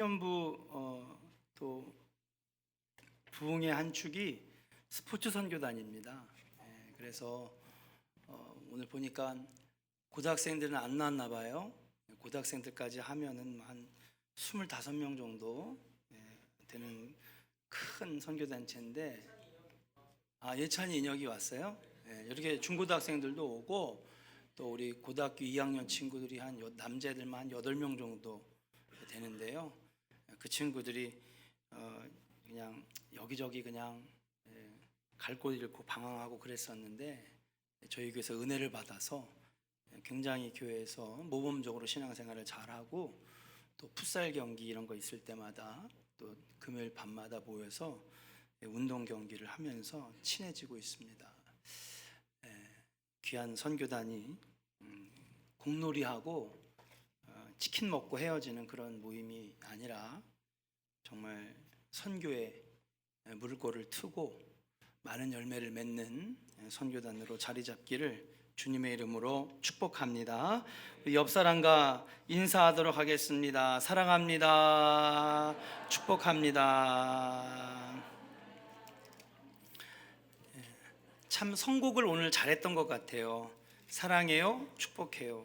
청년부 또 부흥의 한 축이 스포츠 선교단입니다. 그래서 오늘 보니까 고등학생들은 안 나왔나 봐요. 고등학생들까지 하면은 한 25명 정도 되는 큰 선교단체인데, 예찬이 인혁이 왔어요. 이렇게 중고등학생들도 오고, 또 우리 고등학교 2학년 친구들이 남자애들만 한 8명 정도 되는데요. 그 친구들이 그냥 여기저기 그냥 갈 곳 잃고 방황하고 그랬었는데, 저희 교회에서 은혜를 받아서 굉장히 교회에서 모범적으로 신앙생활을 잘하고, 또 풋살 경기 이런 거 있을 때마다 또 금요일 밤마다 모여서 운동 경기를 하면서 친해지고 있습니다. 귀한 선교단이 공놀이하고 치킨 먹고 헤어지는 그런 모임이 아니라 정말 선교에 물꼬를 트고 많은 열매를 맺는 선교단으로 자리 잡기를 주님의 이름으로 축복합니다. 옆 사람과 인사하도록 하겠습니다. 사랑합니다. 축복합니다. 참 선곡을 오늘 잘했던 것 같아요. 사랑해요, 축복해요.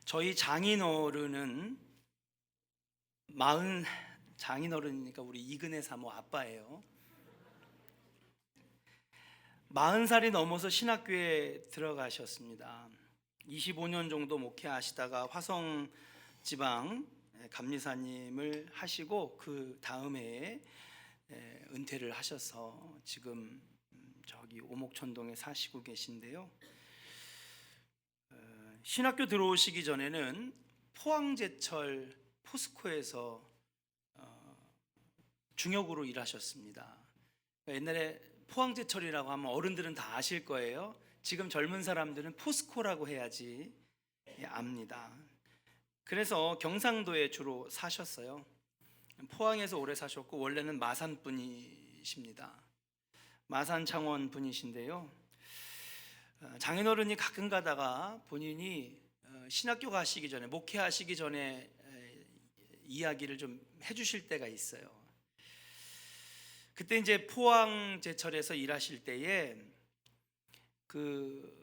저희 장인어른은 장인어른이니까 우리 이근혜 사모 아빠예요. 40살이 넘어서 신학교에 들어가셨습니다. 25년 정도 목회하시다가 화성 지방 감리사님을 하시고 그 다음 해에 은퇴를 하셔서 지금 저기 오목천동에 사시고 계신데요. 신학교 들어오시기 전에는 포항제철 포스코에서 중역으로 일하셨습니다. 옛날에 포항제철이라고 하면 어른들은 다 아실 거예요. 지금 젊은 사람들은 포스코라고 해야지 압니다. 그래서 경상도에 주로 사셨어요. 포항에서 오래 사셨고, 원래는 마산 분이십니다. 마산 창원 분이신데요. 장인어른이 가끔 가다가 본인이 신학교 가시기 전에, 목회하시기 전에 이야기를 좀 해주실 때가 있어요. 그때 이제 포항제철에서 일하실 때에 그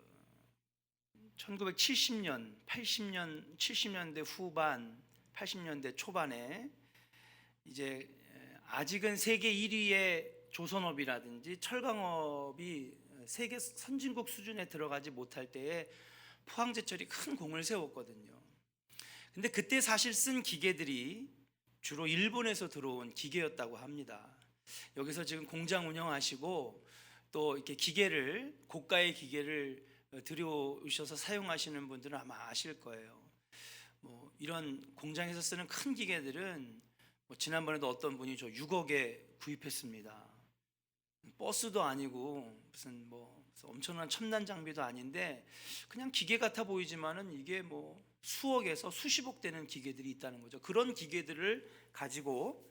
1970년, 80년, 70년대 후반, 80년대 초반에 이제 아직은 세계 1위의 조선업이라든지 철강업이 세계 선진국 수준에 들어가지 못할 때에 포항제철이 큰 공을 세웠거든요. 근데 그때 사실 쓴 기계들이 주로 일본에서 들어온 기계였다고 합니다. 여기서 지금 공장 운영하시고 또 이렇게 기계를, 고가의 기계를 들여오셔서 사용하시는 분들은 아마 아실 거예요. 이런 공장에서 쓰는 큰 기계들은 지난번에도 어떤 분이 저 6억에 구입했습니다. 버스도 아니고 무슨 엄청난 첨단 장비도 아닌데 그냥 기계 같아 보이지만은 이게 수억에서 수십억 되는 기계들이 있다는 거죠. 그런 기계들을 가지고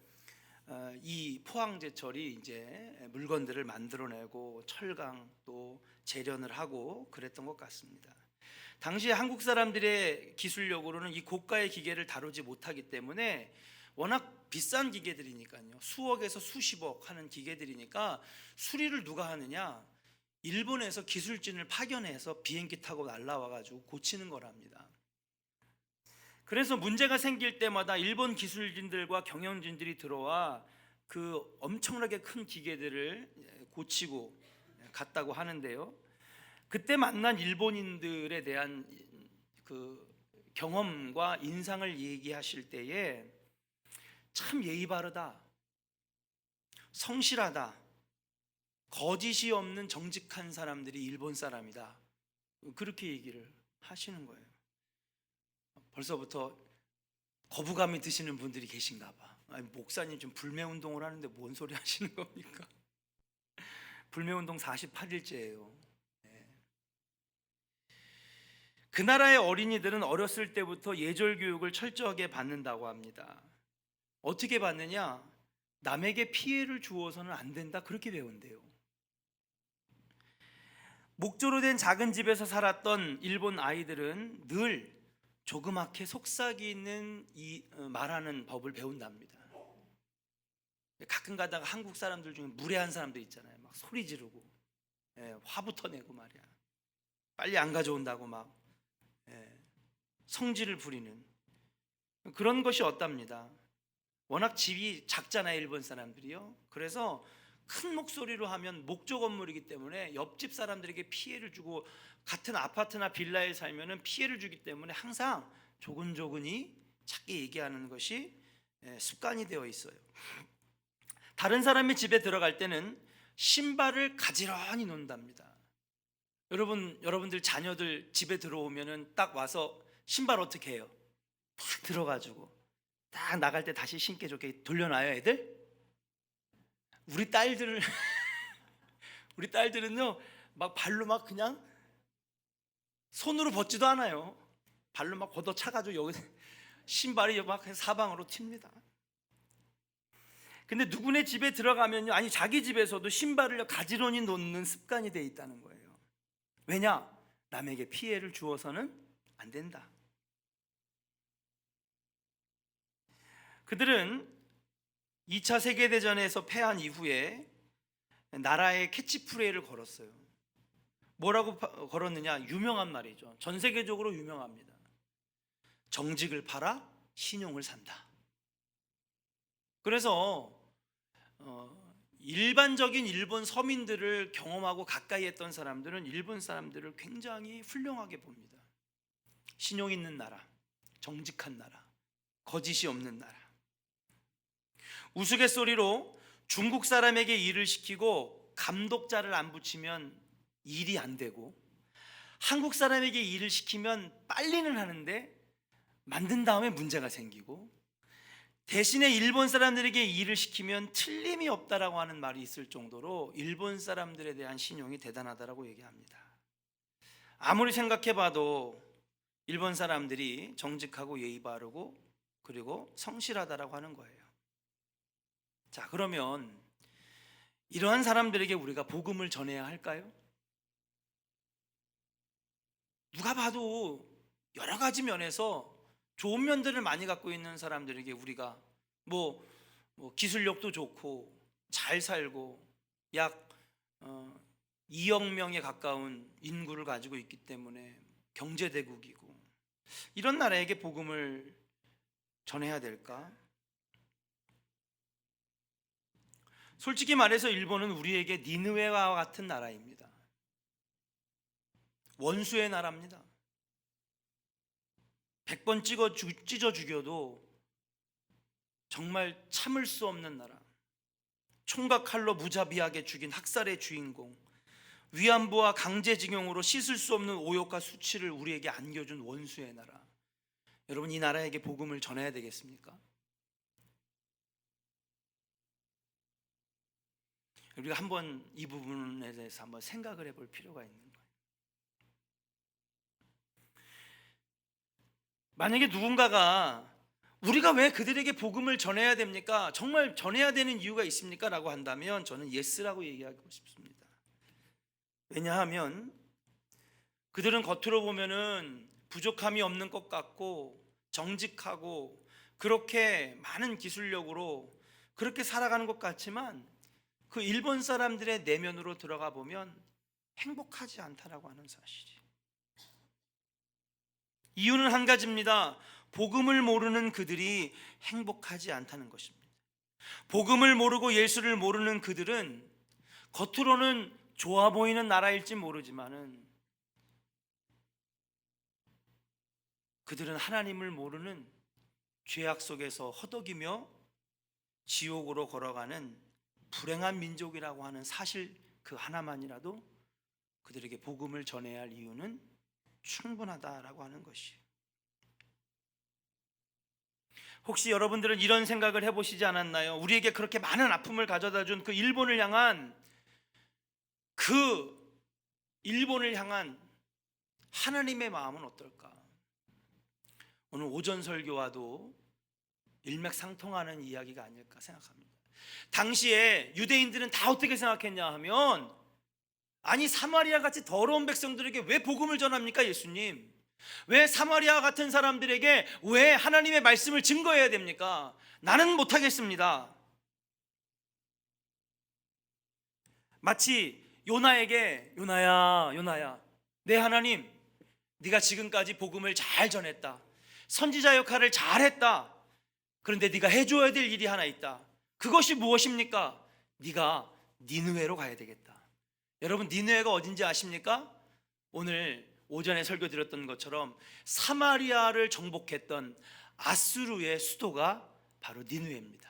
이 포항제철이 이제 물건들을 만들어내고 철강 또 재련을 하고 그랬던 것 같습니다. 당시에 한국 사람들의 기술력으로는 이 고가의 기계를 다루지 못하기 때문에, 워낙 비싼 기계들이니까요, 수억에서 수십억 하는 기계들이니까 수리를 누가 하느냐, 일본에서 기술진을 파견해서 비행기 타고 날라와 가지고 고치는 거랍니다. 그래서 문제가 생길 때마다 일본 기술진들과 경영진들이 들어와 그 엄청나게 큰 기계들을 고치고 갔다고 하는데요. 그때 만난 일본인들에 대한 그 경험과 인상을 얘기하실 때에 참 예의 바르다, 성실하다, 거짓이 없는 정직한 사람들이 일본 사람이다, 그렇게 얘기를 하시는 거예요. 벌써부터 거부감이 드시는 분들이 계신가 봐. 목사님 좀 불매운동을 하는데 뭔 소리 하시는 겁니까? 불매운동 48일째예요. 그 나라의 어린이들은 어렸을 때부터 예절 교육을 철저하게 받는다고 합니다. 어떻게 받느냐? 남에게 피해를 주어서는 안 된다, 그렇게 배운대요. 목조로 된 작은 집에서 살았던 일본 아이들은 늘 조그맣게 속삭이 있는 말하는 법을 배운답니다. 가끔 가다가 한국 사람들 중에 무례한 사람들 있잖아요. 막 소리 지르고, 화부터 내고 말이야. 빨리 안 가져온다고 막 성질을 부리는 그런 것이 없답니다. 워낙 집이 작잖아요, 일본 사람들이요. 그래서 큰 목소리로 하면 목조 건물이기 때문에 옆집 사람들에게 피해를 주고, 같은 아파트나 빌라에 살면은 피해를 주기 때문에 항상 조근조근히 작게 얘기하는 것이 습관이 되어 있어요. 다른 사람의 집에 들어갈 때는 신발을 가지런히 놓는답니다. 여러분들 자녀들 집에 들어오면은 딱 와서 신발 어떻게 해요? 딱 들어가지고 딱 나갈 때 다시 신게 좋게 돌려놔요, 애들? 우리 딸들은요, 막 발로 막 그냥 손으로 벗지도 않아요. 발로 막 걷어 차가지고 여기 신발이 막 사방으로 튑니다. 근데 누구네 집에 들어가면요, 아니 자기 집에서도 신발을 가지런히 놓는 습관이 돼 있다는 거예요. 왜냐? 남에게 피해를 주어서는 안 된다. 그들은 2차 세계대전에서 패한 이후에 나라의 캐치프레이를 걸었어요. 뭐라고 걸었느냐? 유명한 말이죠. 전 세계적으로 유명합니다. 정직을 팔아 신용을 산다. 그래서 일반적인 일본 서민들을 경험하고 가까이 했던 사람들은 일본 사람들을 굉장히 훌륭하게 봅니다. 신용 있는 나라, 정직한 나라, 거짓이 없는 나라. 우스갯소리로 중국 사람에게 일을 시키고 감독자를 안 붙이면 일이 안 되고, 한국 사람에게 일을 시키면 빨리는 하는데 만든 다음에 문제가 생기고, 대신에 일본 사람들에게 일을 시키면 틀림이 없다라고 하는 말이 있을 정도로 일본 사람들에 대한 신용이 대단하다라고 얘기합니다. 아무리 생각해봐도 일본 사람들이 정직하고 예의 바르고 그리고 성실하다라고 하는 거예요. 자, 그러면 이러한 사람들에게 우리가 복음을 전해야 할까요? 누가 봐도 여러 가지 면에서 좋은 면들을 많이 갖고 있는 사람들에게 우리가 뭐 기술력도 좋고 잘 살고 약 2억 명에 가까운 인구를 가지고 있기 때문에 경제대국이고, 이런 나라에게 복음을 전해야 될까? 솔직히 말해서 일본은 우리에게 니느웨와 같은 나라입니다. 원수의 나라입니다. 100번 찢어 죽여도 정말 참을 수 없는 나라. 총과 칼로 무자비하게 죽인 학살의 주인공, 위안부와 강제징용으로 씻을 수 없는 오욕과 수치를 우리에게 안겨준 원수의 나라. 여러분, 이 나라에게 복음을 전해야 되겠습니까? 우리가 한번 이 부분에 대해서 한번 생각을 해볼 필요가 있는 거예요. 만약에 누군가가 우리가 왜 그들에게 복음을 전해야 됩니까? 정말 전해야 되는 이유가 있습니까? 라고 한다면 저는 예스라고 얘기하고 싶습니다. 왜냐하면 그들은 겉으로 보면은 부족함이 없는 것 같고 정직하고 그렇게 많은 기술력으로 그렇게 살아가는 것 같지만, 그 일본 사람들의 내면으로 들어가 보면 행복하지 않다라고 하는 사실이. 이유는 한 가지입니다. 복음을 모르는 그들이 행복하지 않다는 것입니다. 복음을 모르고 예수를 모르는 그들은 겉으로는 좋아 보이는 나라일지 모르지만은 그들은 하나님을 모르는 죄악 속에서 허덕이며 지옥으로 걸어가는 불행한 민족이라고 하는 사실 그 하나만이라도 그들에게 복음을 전해야 할 이유는 충분하다라고 하는 것이에요. 혹시 여러분들은 이런 생각을 해보시지 않았나요? 우리에게 그렇게 많은 아픔을 가져다 준 그 일본을 향한 하나님의 마음은 어떨까? 오늘 오전 설교와도 일맥상통하는 이야기가 아닐까 생각합니다. 당시에 유대인들은 다 어떻게 생각했냐 하면, 아니 사마리아 같이 더러운 백성들에게 왜 복음을 전합니까 예수님? 왜 사마리아 같은 사람들에게 왜 하나님의 말씀을 증거해야 됩니까? 나는 못하겠습니다. 마치 요나에게 요나야 내 하나님, 네가 지금까지 복음을 잘 전했다, 선지자 역할을 잘했다. 그런데 네가 해줘야 될 일이 하나 있다. 그것이 무엇입니까? 네가 니느웨로 가야 되겠다. 여러분, 니느웨가 어딘지 아십니까? 오늘 오전에 설교 드렸던 것처럼 사마리아를 정복했던 아수르의 수도가 바로 니느웨입니다.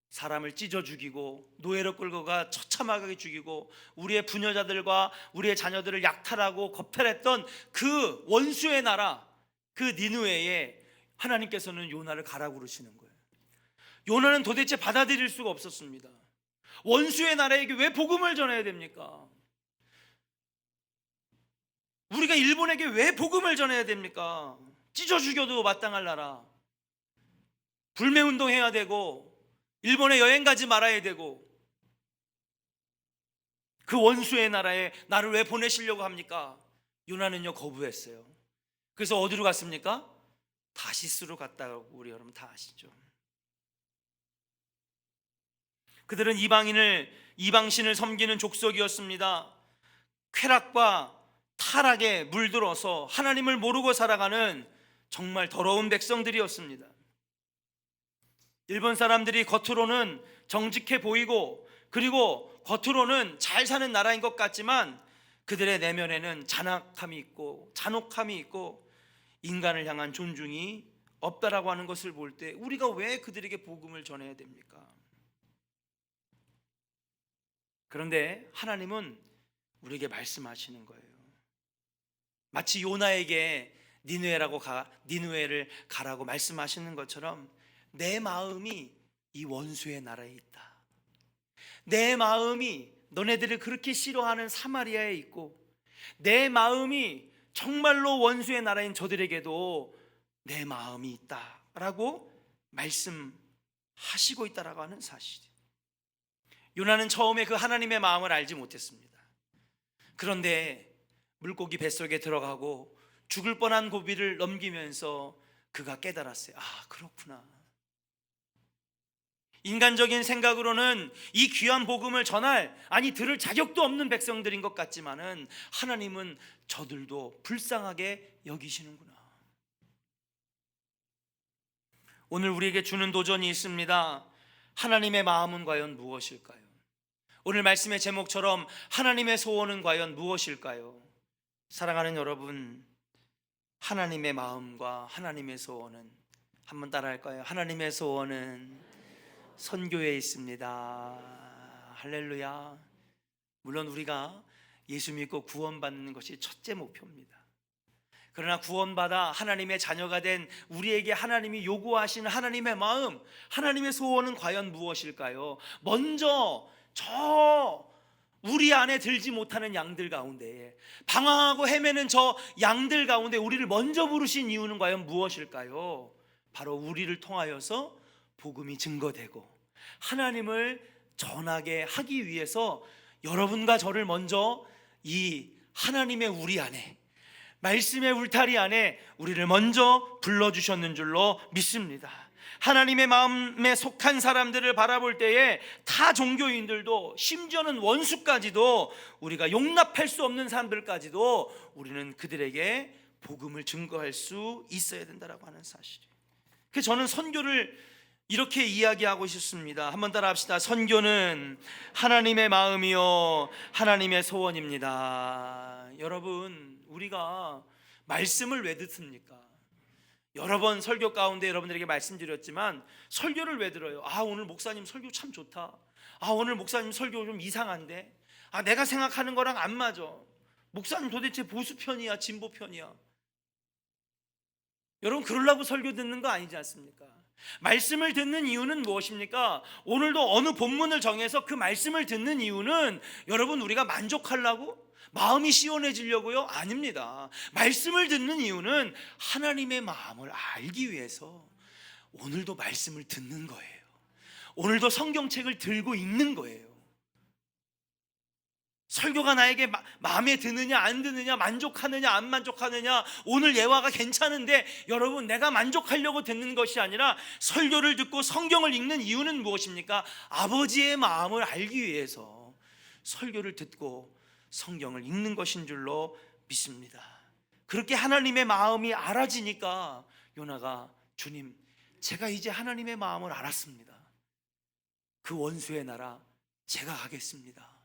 사람을 찢어 죽이고 노예로 끌고 가 처참하게 죽이고 우리의 부녀자들과 우리의 자녀들을 약탈하고 겁탈했던 그 원수의 나라, 그 니느웨에 하나님께서는 요나를 가라고 그러시는 거예요. 요나는 도대체 받아들일 수가 없었습니다. 원수의 나라에게 왜 복음을 전해야 됩니까? 우리가 일본에게 왜 복음을 전해야 됩니까? 찢어 죽여도 마땅할 나라, 불매운동 해야 되고 일본에 여행 가지 말아야 되고, 그 원수의 나라에 나를 왜 보내시려고 합니까? 요나는요 거부했어요. 그래서 어디로 갔습니까? 다시스로 갔다고 우리 여러분 다 아시죠? 그들은 이방신을 섬기는 족속이었습니다. 쾌락과 타락에 물들어서 하나님을 모르고 살아가는 정말 더러운 백성들이었습니다. 일본 사람들이 겉으로는 정직해 보이고 그리고 겉으로는 잘 사는 나라인 것 같지만 그들의 내면에는 잔악함이 있고 잔혹함이 있고 인간을 향한 존중이 없다라고 하는 것을 볼 때 우리가 왜 그들에게 복음을 전해야 됩니까? 그런데 하나님은 우리에게 말씀하시는 거예요. 마치 요나에게 니느웨를 가라고 말씀하시는 것처럼 내 마음이 이 원수의 나라에 있다. 내 마음이 너네들을 그렇게 싫어하는 사마리아에 있고 내 마음이 정말로 원수의 나라인 저들에게도 내 마음이 있다라고 말씀하시고 있다라고 하는 사실이에요. 요나는 처음에 그 하나님의 마음을 알지 못했습니다. 그런데 물고기 뱃속에 들어가고 죽을 뻔한 고비를 넘기면서 그가 깨달았어요. 아, 그렇구나. 인간적인 생각으로는 이 귀한 복음을 들을 자격도 없는 백성들인 것 같지만은 하나님은 저들도 불쌍하게 여기시는구나. 오늘 우리에게 주는 도전이 있습니다. 하나님의 마음은 과연 무엇일까요? 오늘 말씀의 제목처럼 하나님의 소원은 과연 무엇일까요? 사랑하는 여러분, 하나님의 마음과 하나님의 소원은, 한번 따라할까요? 하나님의 소원은 선교에 있습니다. 할렐루야. 물론 우리가 예수 믿고 구원받는 것이 첫째 목표입니다. 그러나 구원받아 하나님의 자녀가 된 우리에게 하나님이 요구하시는 하나님의 마음, 하나님의 소원은 과연 무엇일까요? 먼저 우리 안에 들지 못하는 양들 가운데, 방황하고 헤매는 저 양들 가운데 우리를 먼저 부르신 이유는 과연 무엇일까요? 바로 우리를 통하여서 복음이 증거되고 하나님을 전하게 하기 위해서 여러분과 저를 먼저 이 하나님의 우리 안에, 말씀의 울타리 안에 우리를 먼저 불러주셨는 줄로 믿습니다. 하나님의 마음에 속한 사람들을 바라볼 때에 타 종교인들도, 심지어는 원수까지도, 우리가 용납할 수 없는 사람들까지도 우리는 그들에게 복음을 증거할 수 있어야 된다라고 하는 사실이에요. 그래서 저는 선교를 이렇게 이야기하고 싶습니다. 한번 따라 합시다. 선교는 하나님의 마음이요 하나님의 소원입니다. 여러분, 우리가 말씀을 왜 듣습니까? 여러 번 설교 가운데 여러분들에게 말씀드렸지만 설교를 왜 들어요? 아, 오늘 목사님 설교 참 좋다. 아, 오늘 목사님 설교 좀 이상한데. 아, 내가 생각하는 거랑 안 맞아. 목사님 도대체 보수 편이야, 진보 편이야? 여러분, 그러려고 설교 듣는 거 아니지 않습니까? 말씀을 듣는 이유는 무엇입니까? 오늘도 어느 본문을 정해서 그 말씀을 듣는 이유는 여러분 우리가 만족하려고? 마음이 시원해지려고요? 아닙니다. 말씀을 듣는 이유는 하나님의 마음을 알기 위해서 오늘도 말씀을 듣는 거예요. 오늘도 성경책을 들고 있는 거예요. 설교가 나에게 마음에 드느냐 안 드느냐, 만족하느냐 안 만족하느냐, 오늘 예화가 괜찮은데 여러분 내가 만족하려고 듣는 것이 아니라 설교를 듣고 성경을 읽는 이유는 무엇입니까? 아버지의 마음을 알기 위해서 설교를 듣고 성경을 읽는 것인 줄로 믿습니다. 그렇게 하나님의 마음이 알아지니까 요나가, 주님, 제가 이제 하나님의 마음을 알았습니다. 그 원수의 나라 제가 가겠습니다.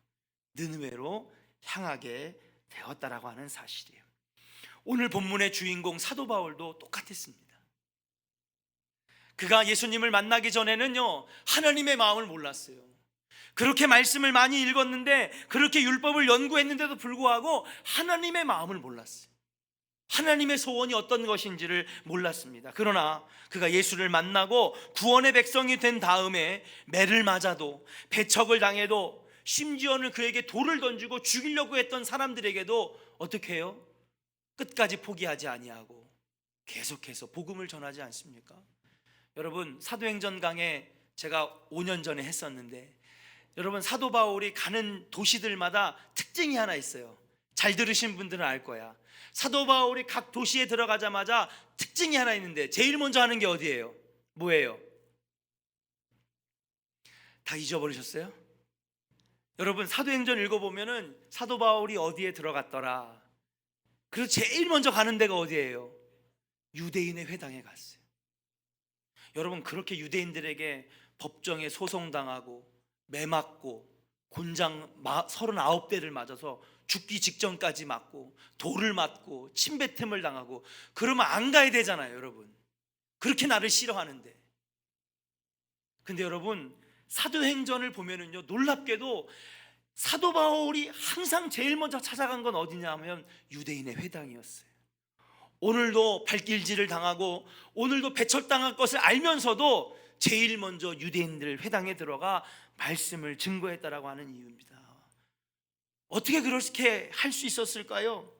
느느웨로 향하게 되었다라고 하는 사실이에요. 오늘 본문의 주인공 사도 바울도 똑같았습니다. 그가 예수님을 만나기 전에는요, 하나님의 마음을 몰랐어요. 그렇게 말씀을 많이 읽었는데, 그렇게 율법을 연구했는데도 불구하고 하나님의 마음을 몰랐어요. 하나님의 소원이 어떤 것인지를 몰랐습니다. 그러나 그가 예수를 만나고 구원의 백성이 된 다음에 매를 맞아도, 배척을 당해도, 심지어는 그에게 돌을 던지고 죽이려고 했던 사람들에게도 어떻게 해요? 끝까지 포기하지 아니하고 계속해서 복음을 전하지 않습니까? 여러분, 사도행전 강해 제가 5년 전에 했었는데, 여러분, 사도 바울이 가는 도시들마다 특징이 하나 있어요. 잘 들으신 분들은 알 거야. 사도 바울이 각 도시에 들어가자마자 특징이 하나 있는데, 제일 먼저 하는 게 어디예요? 뭐예요? 다 잊어버리셨어요? 여러분, 사도행전 읽어보면은 사도 바울이 어디에 들어갔더라, 그래서 제일 먼저 가는 데가 어디예요? 유대인의 회당에 갔어요. 여러분, 그렇게 유대인들에게 법정에 소송당하고 매맞고 곤장 39대를 맞아서 죽기 직전까지 맞고 돌을 맞고 침뱉음을 당하고 그러면 안 가야 되잖아요. 여러분, 그렇게 나를 싫어하는데. 근데 여러분, 사도행전을 보면은요, 놀랍게도 사도 바울이 항상 제일 먼저 찾아간 건 어디냐 하면 유대인의 회당이었어요. 오늘도 발길질을 당하고 오늘도 배척당할 것을 알면서도 제일 먼저 유대인들 회당에 들어가 말씀을 증거했다라고 하는 이유입니다. 어떻게 그렇게 할 수 있었을까요?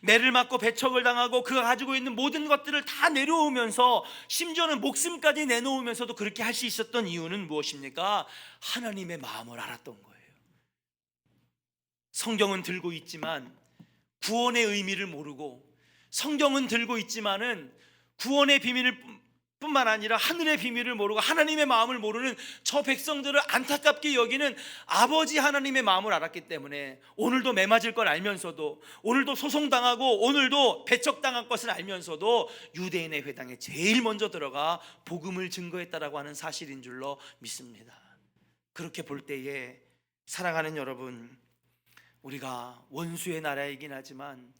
매를 맞고 배척을 당하고 그가 가지고 있는 모든 것들을 다 내려오면서 심지어는 목숨까지 내놓으면서도 그렇게 할 수 있었던 이유는 무엇입니까? 하나님의 마음을 알았던 거예요. 성경은 들고 있지만 구원의 의미를 모르고, 성경은 들고 있지만은 구원의 비밀을 뿐만 아니라 하늘의 비밀을 모르고 하나님의 마음을 모르는 저 백성들을 안타깝게 여기는 아버지 하나님의 마음을 알았기 때문에 오늘도 매맞을 걸 알면서도, 오늘도 소송당하고 오늘도 배척당할 것을 알면서도 유대인의 회당에 제일 먼저 들어가 복음을 증거했다라고 하는 사실인 줄로 믿습니다. 그렇게 볼 때에 사랑하는 여러분, 우리가 원수의 나라이긴 하지만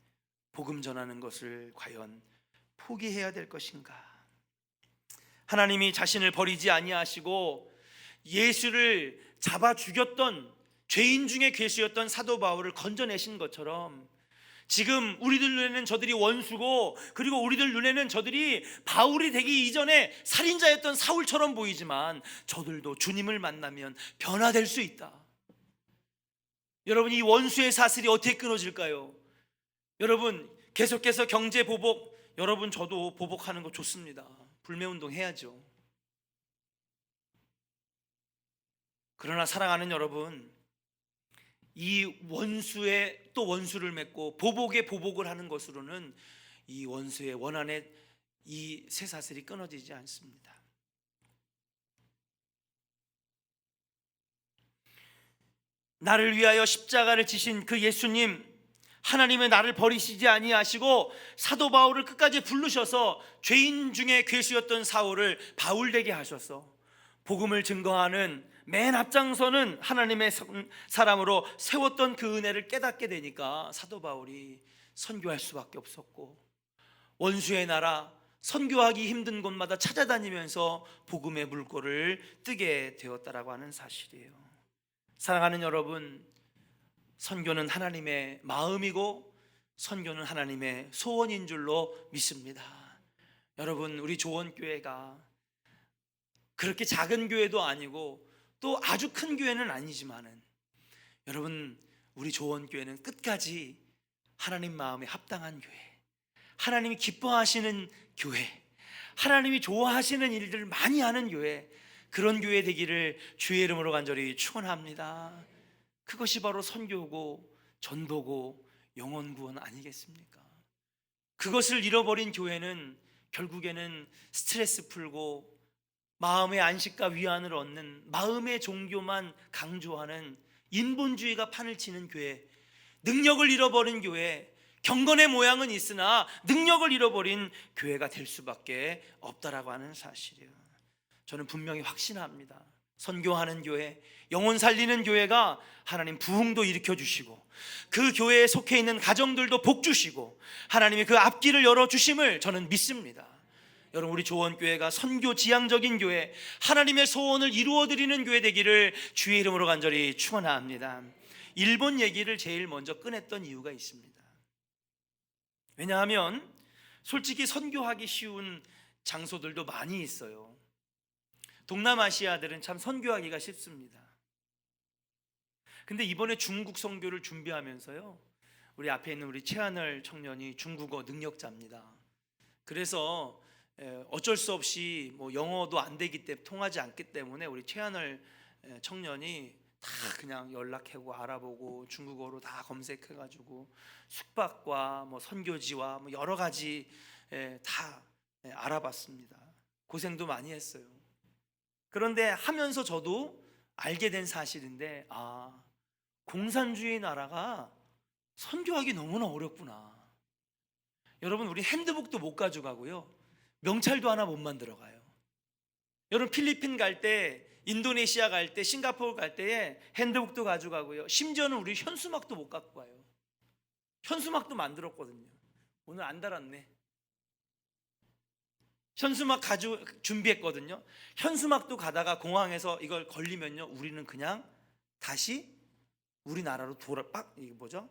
복음 전하는 것을 과연 포기해야 될 것인가? 하나님이 자신을 버리지 아니하시고 예수를 잡아 죽였던 죄인 중에 괴수였던 사도 바울을 건져내신 것처럼, 지금 우리들 눈에는 저들이 원수고, 그리고 우리들 눈에는 저들이 바울이 되기 이전에 살인자였던 사울처럼 보이지만 저들도 주님을 만나면 변화될 수 있다. 여러분, 이 원수의 사슬이 어떻게 끊어질까요? 여러분, 계속해서 경제 보복, 여러분 저도 보복하는 거 좋습니다. 불매운동 해야죠. 그러나 사랑하는 여러분, 이 원수에 또 원수를 맺고 보복에 보복을 하는 것으로는 이 원수의 원한의 이 쇠사슬이 끊어지지 않습니다. 나를 위하여 십자가를 지신 그 예수님, 하나님은 나를 버리시지 아니하시고 사도 바울을 끝까지 부르셔서 죄인 중에 괴수였던 사울을 바울 되게 하셔서 복음을 증거하는 맨 앞장서는 하나님의 사람으로 세웠던 그 은혜를 깨닫게 되니까 사도 바울이 선교할 수밖에 없었고, 원수의 나라, 선교하기 힘든 곳마다 찾아다니면서 복음의 물꼬를 뜨게 되었다라고 하는 사실이에요. 사랑하는 여러분, 선교는 하나님의 마음이고 선교는 하나님의 소원인 줄로 믿습니다. 여러분, 우리 조원교회가 그렇게 작은 교회도 아니고 또 아주 큰 교회는 아니지만은, 여러분, 우리 조원교회는 끝까지 하나님 마음에 합당한 교회, 하나님이 기뻐하시는 교회, 하나님이 좋아하시는 일들을 많이 하는 교회, 그런 교회 되기를 주의 이름으로 간절히 축원합니다. 그것이 바로 선교고 전도고 영혼 구원 아니겠습니까? 그것을 잃어버린 교회는 결국에는 스트레스 풀고 마음의 안식과 위안을 얻는 마음의 종교만 강조하는 인본주의가 판을 치는 교회, 능력을 잃어버린 교회, 경건의 모양은 있으나 능력을 잃어버린 교회가 될 수밖에 없다라고 하는 사실이에요. 저는 분명히 확신합니다. 선교하는 교회, 영혼 살리는 교회가 하나님 부흥도 일으켜 주시고 그 교회에 속해 있는 가정들도 복 주시고 하나님이 그 앞길을 열어주심을 저는 믿습니다. 여러분, 우리 조원교회가 선교 지향적인 교회, 하나님의 소원을 이루어드리는 교회 되기를 주의 이름으로 간절히 축원합니다. 일본 얘기를 제일 먼저 꺼냈던 이유가 있습니다. 왜냐하면 솔직히 선교하기 쉬운 장소들도 많이 있어요. 동남아시아들은 참 선교하기가 쉽습니다. 근데 이번에 중국 선교를 준비하면서요, 우리 앞에 있는 우리 최하늘 청년이 중국어 능력자입니다. 그래서 어쩔 수 없이 뭐 영어도 안 되기 때문에 통하지 않기 때문에 우리 최하늘 청년이 다 그냥 연락하고 알아보고 중국어로 다 검색해가지고 숙박과 뭐 선교지와 뭐 여러 가지 다 알아봤습니다. 고생도 많이 했어요. 그런데 하면서 저도 알게 된 사실인데, 공산주의 나라가 선교하기 너무나 어렵구나. 여러분, 우리 핸드북도 못 가져가고요, 명찰도 하나 못 만들어 가요. 여러분, 필리핀 갈 때, 인도네시아 갈 때, 싱가포르 갈 때에 핸드북도 가져가고요, 심지어는 우리 현수막도 못 갖고 가요. 현수막도 만들었거든요. 오늘 안 달았네. 현수막 준비했거든요. 현수막도 가다가 공항에서 이걸 걸리면요, 우리는 그냥 다시 우리나라로 이게 뭐죠?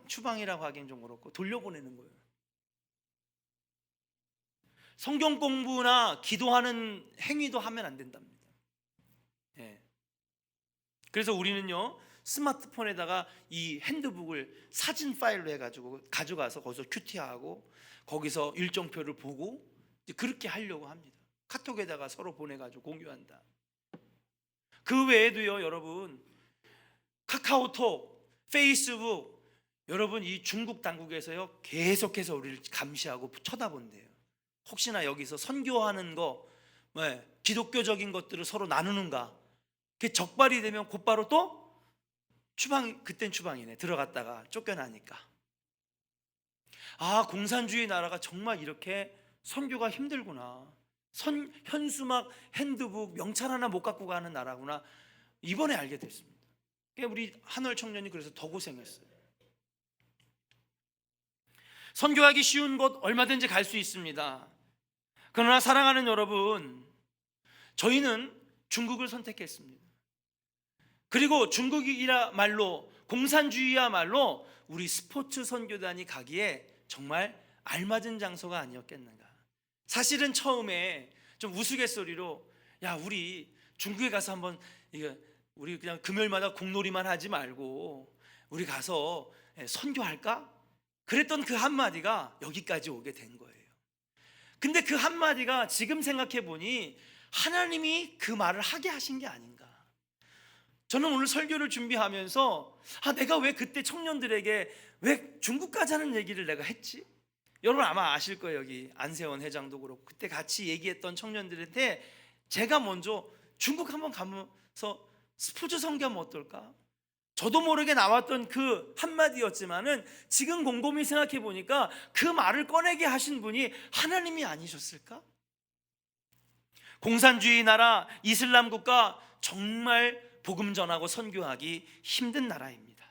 추방이라고 하기엔 좀 그렇고 돌려보내는 거예요. 성경 공부나 기도하는 행위도 하면 안 된답니다. 그래서 우리는요, 스마트폰에다가 이 핸드북을 사진 파일로 해가지고 가져가서 거기서 큐티하고 거기서 일정표를 보고 그렇게 하려고 합니다. 카톡에다가 서로 보내가지고 공유한다. 그 외에도요, 여러분, 카카오톡, 페이스북, 여러분, 이 중국 당국에서요 계속해서 우리를 감시하고 쳐다본대요. 혹시나 여기서 선교하는 거, 기독교적인 것들을 서로 나누는가, 그게 적발이 되면 곧바로 또 그땐 추방이네. 들어갔다가 쫓겨나니까. 공산주의 나라가 정말 이렇게 선교가 힘들구나. 현수막, 핸드북, 명찰 하나 못 갖고 가는 나라구나. 이번에 알게 됐습니다. 우리 한월 청년이 그래서 더 고생했어요. 선교하기 쉬운 곳 얼마든지 갈 수 있습니다. 그러나 사랑하는 여러분, 저희는 중국을 선택했습니다. 그리고 중국이야말로, 공산주의야말로 우리 스포츠 선교단이 가기에 정말 알맞은 장소가 아니었겠는가. 사실은 처음에 좀 우스갯소리로, 우리 중국에 가서 한번 우리 그냥 금요일마다 공놀이만 하지 말고 우리 가서 선교할까? 그랬던 그 한마디가 여기까지 오게 된 거예요. 근데 그 한마디가 지금 생각해 보니 하나님이 그 말을 하게 하신 게 아닌가. 저는 오늘 설교를 준비하면서 내가 왜 그때 청년들에게 왜 중국 가자는 얘기를 내가 했지? 여러분 아마 아실 거예요. 여기 안세원 회장도 그렇고 그때 같이 얘기했던 청년들한테 제가 먼저 중국 한번 가면서 스포츠 선교하면 어떨까? 저도 모르게 나왔던 그 한마디였지만은 지금 곰곰이 생각해 보니까 그 말을 꺼내게 하신 분이 하나님이 아니셨을까? 공산주의 나라, 이슬람 국가, 정말 복음 전하고 선교하기 힘든 나라입니다.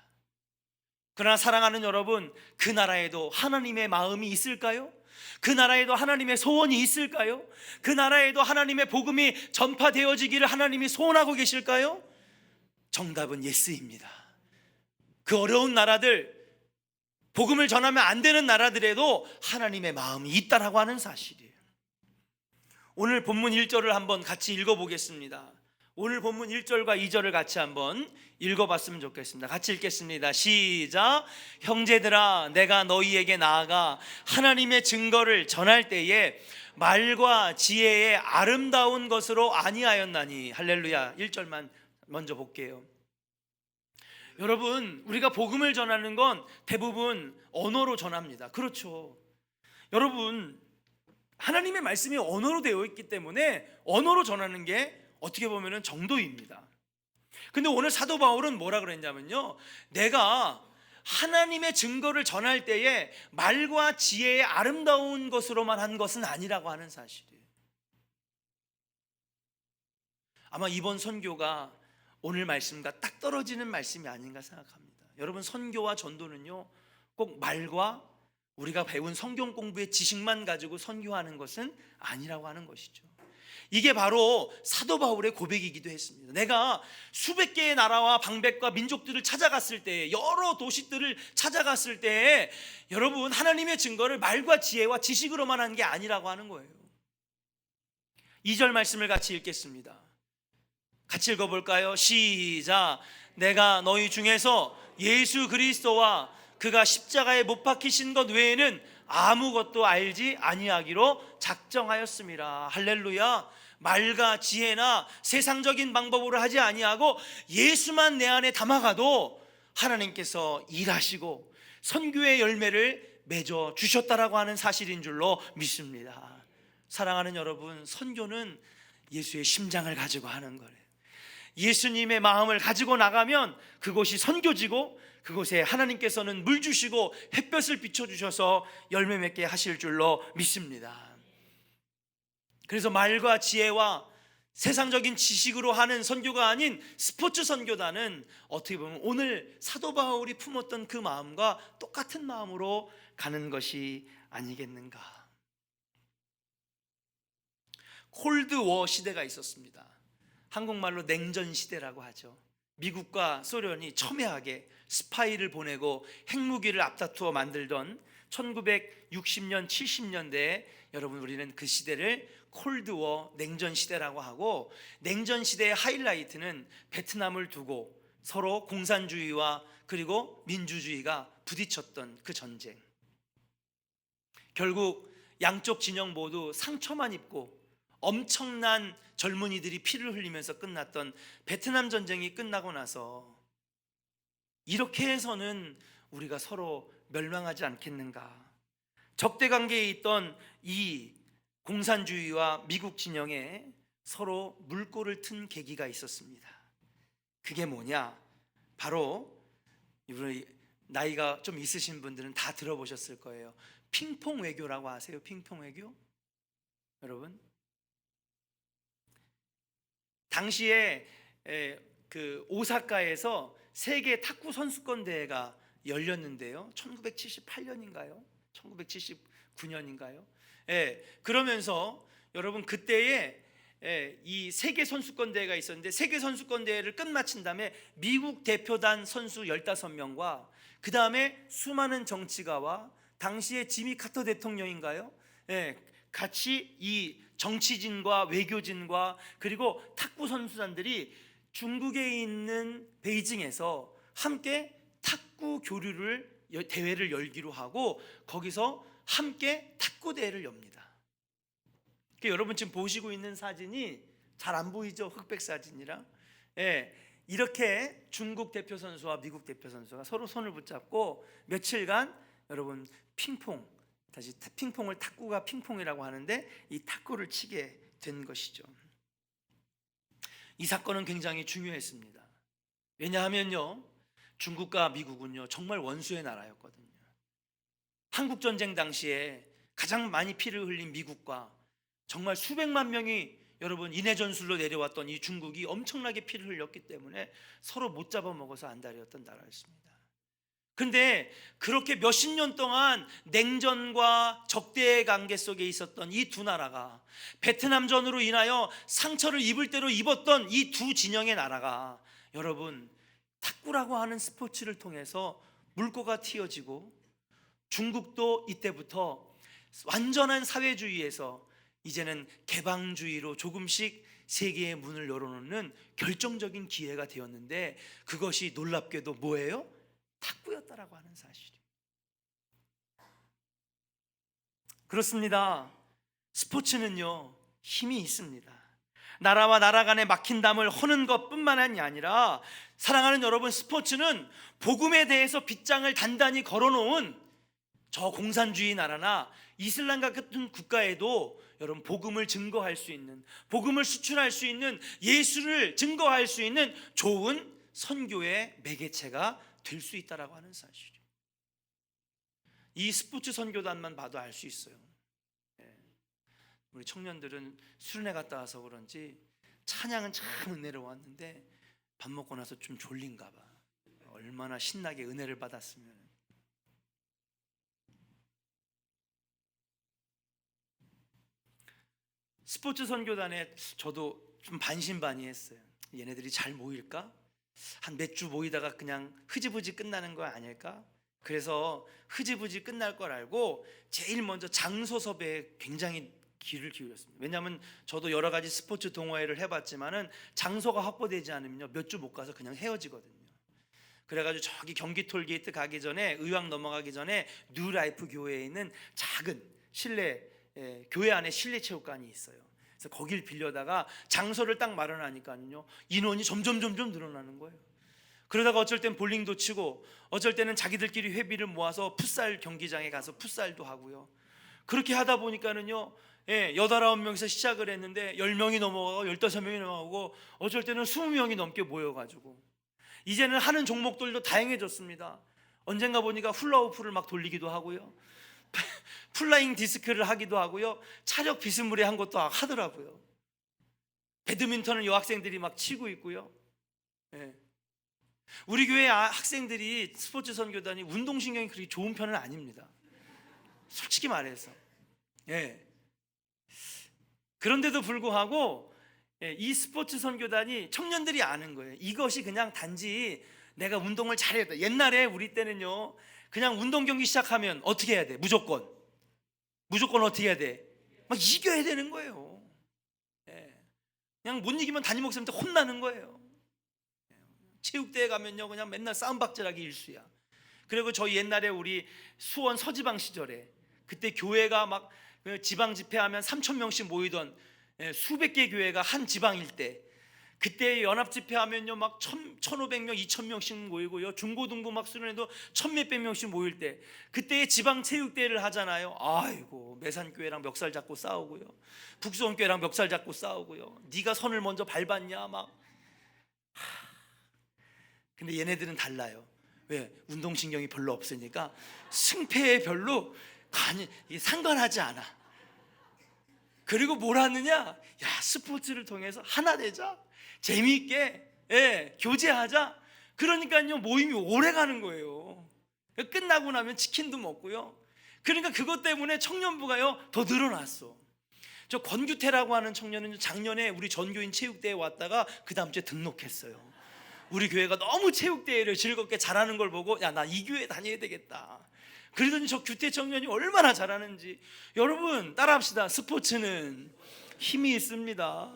그러나 사랑하는 여러분, 그 나라에도 하나님의 마음이 있을까요? 그 나라에도 하나님의 소원이 있을까요? 그 나라에도 하나님의 복음이 전파되어지기를 하나님이 소원하고 계실까요? 정답은 예스입니다. 그 어려운 나라들, 복음을 전하면 안 되는 나라들에도 하나님의 마음이 있다라고 하는 사실이에요. 오늘 본문 1절을 한번 같이 읽어보겠습니다. 오늘 본문 1절과 2절을 같이 한번 읽어봤으면 좋겠습니다. 같이 읽겠습니다. 시작. 형제들아, 내가 너희에게 나아가 하나님의 증거를 전할 때에 말과 지혜의 아름다운 것으로 아니하였나니. 할렐루야. 1절만 먼저 볼게요. 여러분, 우리가 복음을 전하는 건 대부분 언어로 전합니다. 그렇죠. 여러분, 하나님의 말씀이 언어로 되어 있기 때문에 언어로 전하는 게 어떻게 보면 정도입니다. 근데 오늘 사도 바울은 뭐라 그랬냐면요, 내가 하나님의 증거를 전할 때에 말과 지혜의 아름다운 것으로만 한 것은 아니라고 하는 사실이에요. 아마 이번 선교가 오늘 말씀과 딱 떨어지는 말씀이 아닌가 생각합니다. 여러분, 선교와 전도는요, 꼭 말과 우리가 배운 성경 공부의 지식만 가지고 선교하는 것은 아니라고 하는 것이죠. 이게 바로 사도 바울의 고백이기도 했습니다. 내가 수백 개의 나라와 방백과 민족들을 찾아갔을 때, 여러 도시들을 찾아갔을 때, 여러분, 하나님의 증거를 말과 지혜와 지식으로만 한 게 아니라고 하는 거예요. 2절 말씀을 같이 읽겠습니다. 같이 읽어볼까요? 시작. 내가 너희 중에서 예수 그리스도와 그가 십자가에 못 박히신 것 외에는 아무것도 알지 아니하기로 작정하였습니다. 할렐루야. 말과 지혜나 세상적인 방법으로 하지 아니하고 예수만 내 안에 담아가도 하나님께서 일하시고 선교의 열매를 맺어 주셨다라고 하는 사실인 줄로 믿습니다. 사랑하는 여러분, 선교는 예수의 심장을 가지고 하는 거예요. 예수님의 마음을 가지고 나가면 그곳이 선교지고, 그곳에 하나님께서는 물 주시고 햇볕을 비춰주셔서 열매 맺게 하실 줄로 믿습니다. 그래서 말과 지혜와 세상적인 지식으로 하는 선교가 아닌 스포츠 선교단은 어떻게 보면 오늘 사도 바울이 품었던 그 마음과 똑같은 마음으로 가는 것이 아니겠는가. 콜드워 시대가 있었습니다. 한국말로 냉전 시대라고 하죠. 미국과 소련이 첨예하게 스파이를 보내고 핵무기를 앞다투어 만들던 1960년 70년대에 여러분, 우리는 그 시대를 콜드워 냉전 시대라고 하고, 냉전 시대의 하이라이트는 베트남을 두고 서로 공산주의와 그리고 민주주의가 부딪혔던 그 전쟁. 결국 양쪽 진영 모두 상처만 입고 엄청난 젊은이들이 피를 흘리면서 끝났던 베트남 전쟁이 끝나고 나서 이렇게 해서는 우리가 서로 멸망하지 않겠는가. 적대 관계에 있던 이 공산주의와 미국 진영에 서로 물꼬를 튼 계기가 있었습니다. 그게 뭐냐? 바로 나이가 좀 있으신 분들은 다 들어보셨을 거예요. 핑퐁 외교라고 아세요? 핑퐁 외교? 여러분, 당시에 그 오사카에서 세계 탁구 선수권 대회가 열렸는데요. 1978년인가요? 1979년인가요? 그러면서 여러분, 그때에 이 세계 선수권 대회가 있었는데, 세계 선수권 대회를 끝마친 다음에 미국 대표단 선수 15명과 그 다음에 수많은 정치가와 당시에 지미 카터 대통령인가요? 같이 이 정치진과 외교진과 그리고 탁구 선수단들이 중국에 있는 베이징에서 함께 탁구 교류를 대회를 열기로 하고, 거기서 함께 탁구 대회를 엽니다. 여러분, 지금 보시고 있는 사진이 잘 안 보이죠? 흑백 사진이라. 이렇게 중국 대표 선수와 미국 대표 선수가 서로 손을 붙잡고 며칠간 여러분 핑퐁, 다시 핑퐁을 탁구가 핑퐁이라고 하는데 이 탁구를 치게 된 것이죠. 이 사건은 굉장히 중요했습니다. 왜냐하면요, 중국과 미국은요 정말 원수의 나라였거든요. 한국전쟁 당시에 가장 많이 피를 흘린 미국과 정말 수백만 명이 여러분 인해 전술로 내려왔던 이 중국이 엄청나게 피를 흘렸기 때문에 서로 못 잡아먹어서 안달이었던 나라였습니다. 근데 그렇게 몇십 년 동안 냉전과 적대의 관계 속에 있었던 이 두 나라가, 베트남전으로 인하여 상처를 입을 대로 입었던 이 두 진영의 나라가 여러분 탁구라고 하는 스포츠를 통해서 물꼬가 튀어지고, 중국도 이때부터 완전한 사회주의에서 이제는 개방주의로 조금씩 세계의 문을 열어놓는 결정적인 기회가 되었는데, 그것이 놀랍게도 뭐예요? 탁구였다라고 하는 사실이에요. 그렇습니다. 스포츠는요 힘이 있습니다. 나라와 나라 간의 막힌 담을 허는 것뿐만이 아니라, 사랑하는 여러분, 스포츠는 복음에 대해서 빗장을 단단히 걸어놓은 저 공산주의 나라나 이슬람 같은 국가에도 여러분 복음을 증거할 수 있는, 복음을 수출할 수 있는, 예수를 증거할 수 있는 좋은 선교의 매개체가 될 수 있다라고 하는 사실이죠. 이 스포츠 선교단만 봐도 알 수 있어요. 우리 청년들은 수련회 갔다 와서 그런지 찬양은 참 은혜로웠는데 밥 먹고 나서 좀 졸린가 봐. 얼마나 신나게 은혜를 받았으면. 스포츠 선교단에 저도 좀 반신반의했어요. 얘네들이 잘 모일까? 한 몇 주 모이다가 그냥 흐지부지 끝나는 거 아닐까? 그래서 흐지부지 끝날 걸 알고 제일 먼저 장소 섭외에 굉장히 귀를 기울였습니다. 왜냐하면 저도 여러 가지 스포츠 동호회를 해봤지만은 장소가 확보되지 않으면 몇 주 못 가서 그냥 헤어지거든요. 그래가지고 저기 경기 톨게이트 가기 전에, 의왕 넘어가기 전에 뉴라이프 교회에 있는 작은 실내, 교회 안에 실내 체육관이 있어요. 그래서 거길 빌려다가 장소를 딱 마련하니까요, 인원이 점점 늘어나는 거예요. 그러다가 어쩔 땐 볼링도 치고, 어쩔 때는 자기들끼리 회비를 모아서 풋살 경기장에 가서 풋살도 하고요. 그렇게 하다 보니까는요, 8, 9명에서 시작을 했는데 10명이 넘어가고 15명이 넘어가고, 어쩔 때는 20명이 넘게 모여가지고 이제는 하는 종목들도 다양해졌습니다. 언젠가 보니까 훌라후프를 막 돌리기도 하고요, 플라잉 디스크를 하기도 하고요, 차력 비스무리한 것도 하더라고요. 배드민턴을 여학생들이 막 치고 있고요. 우리 교회 학생들이 스포츠 선교단이 운동신경이 그렇게 좋은 편은 아닙니다, 솔직히 말해서. 그런데도 불구하고 이 스포츠 선교단이 청년들이 아는 거예요. 이것이 그냥 단지 내가 운동을 잘했다. 옛날에 우리 때는요, 그냥 운동 경기 시작하면 어떻게 해야 돼? 무조건 어떻게 해야 돼? 막 이겨야 되는 거예요. 그냥 못 이기면 담임 목사님한테 혼나는 거예요. 체육대회 가면요, 그냥 맨날 싸움박질하기 일수야. 그리고 저희 옛날에 우리 수원 서지방 시절에, 그때 교회가 막 지방 집회하면 3,000명씩 모이던 수백 개 교회가 한 지방일 때, 그때 연합 집회하면요 막 1,500명, 2,000명씩 모이고요, 중고등부 막 수련회도 1,000몇백 명씩 모일 때, 그때 지방 체육대회를 하잖아요. 아이고, 매산교회랑 멱살 잡고 싸우고요, 북수원교회랑 멱살 잡고 싸우고요, 네가 선을 먼저 밟았냐 막. 근데 얘네들은 달라요. 왜? 운동신경이 별로 없으니까 승패에 별로 상관하지 않아. 그리고 뭘 하느냐? 야, 스포츠를 통해서 하나 되자, 재미있게 교제하자. 그러니까요, 모임이 오래 가는 거예요. 끝나고 나면 치킨도 먹고요. 그러니까 그것 때문에 청년부가요 더 늘어났어. 저 권규태라고 하는 청년은 작년에 우리 전교인 체육대회에 왔다가 그 다음 주에 등록했어요. 우리 교회가 너무 체육대회를 즐겁게 잘하는 걸 보고, 야, 나 이 교회 다녀야 되겠다. 그러더니 저 규태 청년이 얼마나 잘하는지. 여러분 따라합시다. 스포츠는 힘이 있습니다.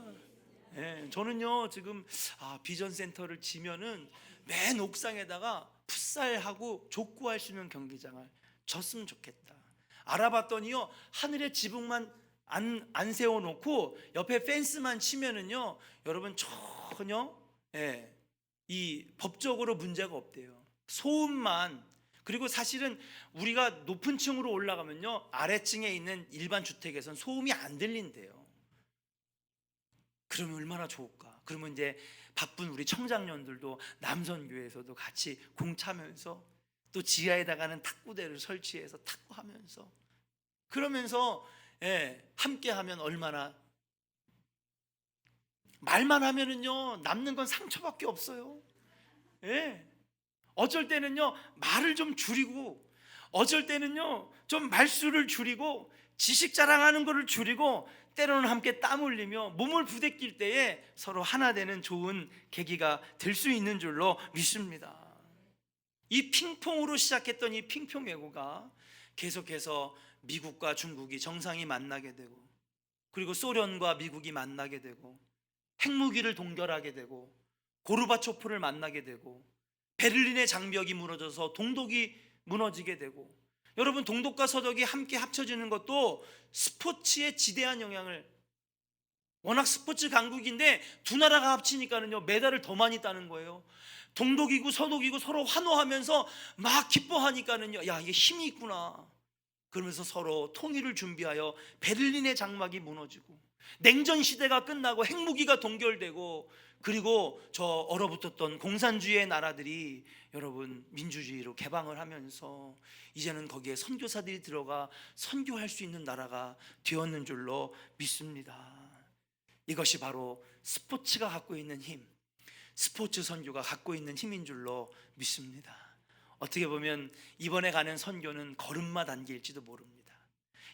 저는요 지금 비전센터를 지면은 맨 옥상에다가 풋살하고 족구할 수 있는 경기장을 졌으면 좋겠다. 알아봤더니요, 하늘에 지붕만 안 세워놓고 옆에 펜스만 치면은요, 여러분 전혀 이 법적으로 문제가 없대요. 소음만. 그리고 사실은 우리가 높은 층으로 올라가면요, 아래층에 있는 일반 주택에선 소음이 안 들린대요. 그러면 얼마나 좋을까? 그러면 이제 바쁜 우리 청장년들도 남선교회에서도 같이 공차면서, 또 지하에다가는 탁구대를 설치해서 탁구하면서, 그러면서 함께 하면 얼마나. 말만 하면은요 남는 건 상처밖에 없어요. 어쩔 때는요 말을 좀 줄이고, 어쩔 때는요 좀 말수를 줄이고, 지식 자랑하는 거를 줄이고, 때로는 함께 땀 흘리며 몸을 부대낄 때에 서로 하나 되는 좋은 계기가 될 수 있는 줄로 믿습니다. 이 핑퐁으로 시작했던 이 핑퐁 외고가 계속해서 미국과 중국이 정상이 만나게 되고, 그리고 소련과 미국이 만나게 되고, 핵무기를 동결하게 되고, 고르바초프를 만나게 되고, 베를린의 장벽이 무너져서 동독이 무너지게 되고, 여러분 동독과 서독이 함께 합쳐지는 것도 스포츠의 지대한 영향을, 워낙 스포츠 강국인데 두 나라가 합치니까는요 메달을 더 많이 따는 거예요. 동독이고 서독이고 서로 환호하면서 막 기뻐하니까는요, 야, 이게 힘이 있구나. 그러면서 서로 통일을 준비하여 베를린의 장막이 무너지고 냉전 시대가 끝나고 핵무기가 동결되고, 그리고 저 얼어붙었던 공산주의의 나라들이 여러분 민주주의로 개방을 하면서 이제는 거기에 선교사들이 들어가 선교할 수 있는 나라가 되었는 줄로 믿습니다. 이것이 바로 스포츠가 갖고 있는 힘, 스포츠 선교가 갖고 있는 힘인 줄로 믿습니다. 어떻게 보면 이번에 가는 선교는 걸음마 단계일지도 모릅니다.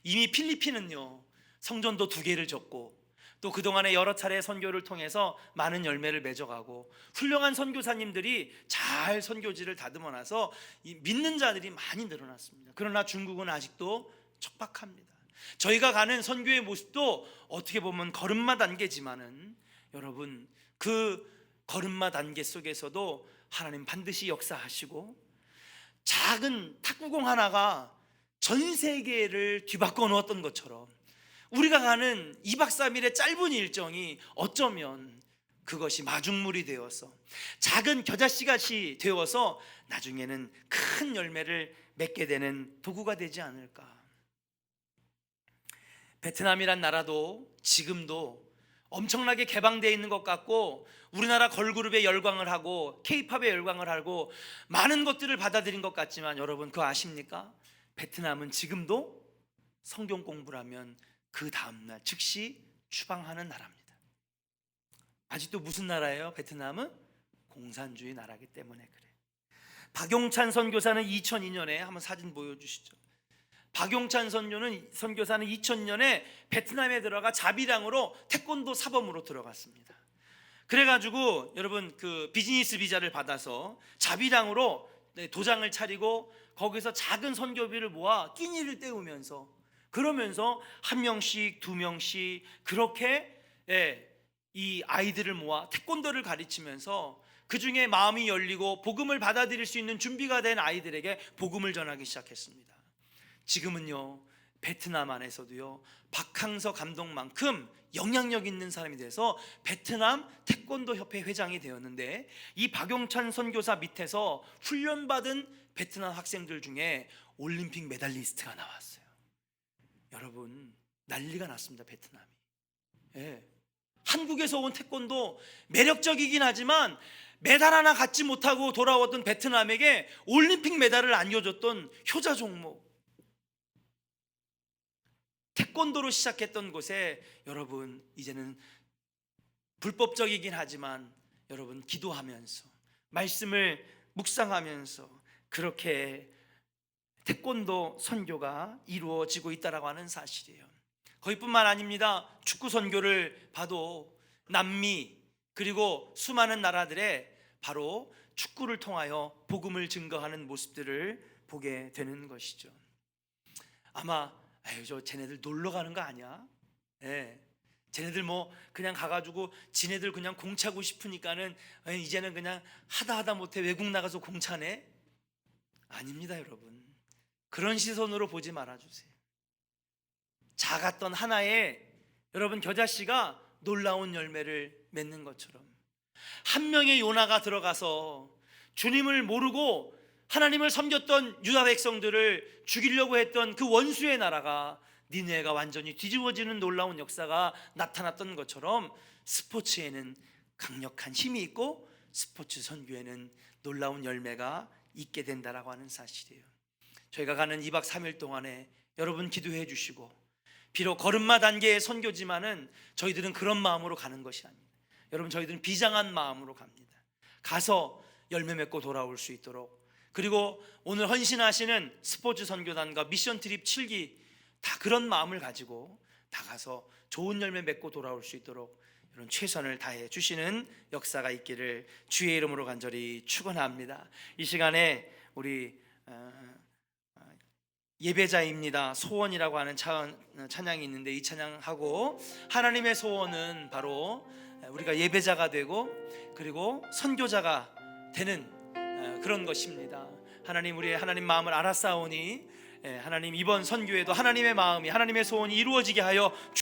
이미 필리핀은요 성전도 2개를 졌고, 또 그동안에 여러 차례 선교를 통해서 많은 열매를 맺어가고 훌륭한 선교사님들이 잘 선교지를 다듬어놔서 믿는 자들이 많이 늘어났습니다. 그러나 중국은 아직도 척박합니다. 저희가 가는 선교의 모습도 어떻게 보면 걸음마 단계지만은 여러분, 그 걸음마 단계 속에서도 하나님 반드시 역사하시고 작은 탁구공 하나가 전 세계를 뒤바꿔 놓았던 것처럼 우리가 가는 2박 3일의 짧은 일정이 어쩌면 그것이 마중물이 되어서 작은 겨자씨같이 되어서 나중에는 큰 열매를 맺게 되는 도구가 되지 않을까. 베트남이란 나라도 지금도 엄청나게 개방되어 있는 것 같고, 우리나라 걸그룹에 열광을 하고 K-팝에 열광을 하고 많은 것들을 받아들인 것 같지만, 여러분 그거 아십니까? 베트남은 지금도 성경 공부를 하면 그 다음날 즉시 추방하는 나라입니다. 아직도 무슨 나라예요? 베트남은 공산주의 나라이기 때문에 그래. 박용찬 선교사는 2002년에 한번 사진 보여주시죠. 박용찬 선교사는 2000년에 베트남에 들어가 자비랑으로 태권도 사범으로 들어갔습니다. 그래가지고 여러분 그 비즈니스 비자를 받아서 자비랑으로 도장을 차리고 거기서 작은 선교비를 모아 끼니를 때우면서, 그러면서 1명씩 2명씩 그렇게 이 아이들을 모아 태권도를 가르치면서 그 중에 마음이 열리고 복음을 받아들일 수 있는 준비가 된 아이들에게 복음을 전하기 시작했습니다. 지금은요 베트남 안에서도요 박항서 감독만큼 영향력 있는 사람이 돼서 베트남 태권도 협회 회장이 되었는데, 이 박용찬 선교사 밑에서 훈련받은 베트남 학생들 중에 올림픽 메달리스트가 나왔어요. 여러분 난리가 났습니다. 베트남이. 한국에서 온 태권도 매력적이긴 하지만 메달 하나 갖지 못하고 돌아왔던 베트남에게 올림픽 메달을 안겨줬던 효자 종목, 태권도로 시작했던 곳에 여러분 이제는 불법적이긴 하지만 여러분 기도하면서 말씀을 묵상하면서 그렇게 태권도 선교가 이루어지고 있다라고 하는 사실이에요. 거기뿐만 아닙니다. 축구 선교를 봐도 남미 그리고 수많은 나라들의 바로 축구를 통하여 복음을 증거하는 모습들을 보게 되는 것이죠. 아마 쟤네들 놀러 가는 거 아니야? 쟤네들 뭐 그냥 가가지고 지네들 그냥 공 차고 싶으니까는 이제는 그냥 하다 못해 외국 나가서 공 차네? 아닙니다. 여러분 그런 시선으로 보지 말아주세요. 작았던 하나의 여러분 겨자씨가 놀라운 열매를 맺는 것처럼, 한 명의 요나가 들어가서 주님을 모르고 하나님을 섬겼던 유다 백성들을 죽이려고 했던 그 원수의 나라가 니느웨가 완전히 뒤집어지는 놀라운 역사가 나타났던 것처럼, 스포츠에는 강력한 힘이 있고 스포츠 선교에는 놀라운 열매가 있게 된다라고 하는 사실이에요. 저희가 가는 2박 3일 동안에 여러분 기도해 주시고, 비록 걸음마 단계의 선교지만은 저희들은 그런 마음으로 가는 것이 아닙니다. 여러분 저희들은 비장한 마음으로 갑니다. 가서 열매 맺고 돌아올 수 있도록, 그리고 오늘 헌신하시는 스포츠 선교단과 미션 트립 7기 다 그런 마음을 가지고 나가서 좋은 열매 맺고 돌아올 수 있도록 이런 최선을 다해 주시는 역사가 있기를 주의 이름으로 간절히 축원합니다. 이 시간에 우리 예배자입니다 소원이라고 하는 찬양이 있는데, 이 찬양하고 하나님의 소원은 바로 우리가 예배자가 되고 그리고 선교자가 되는 그런 것입니다. 하나님, 우리의 하나님 마음을 알았사오니 하나님 이번 선교에도 하나님의 마음이, 하나님의 소원이 이루어지게 하여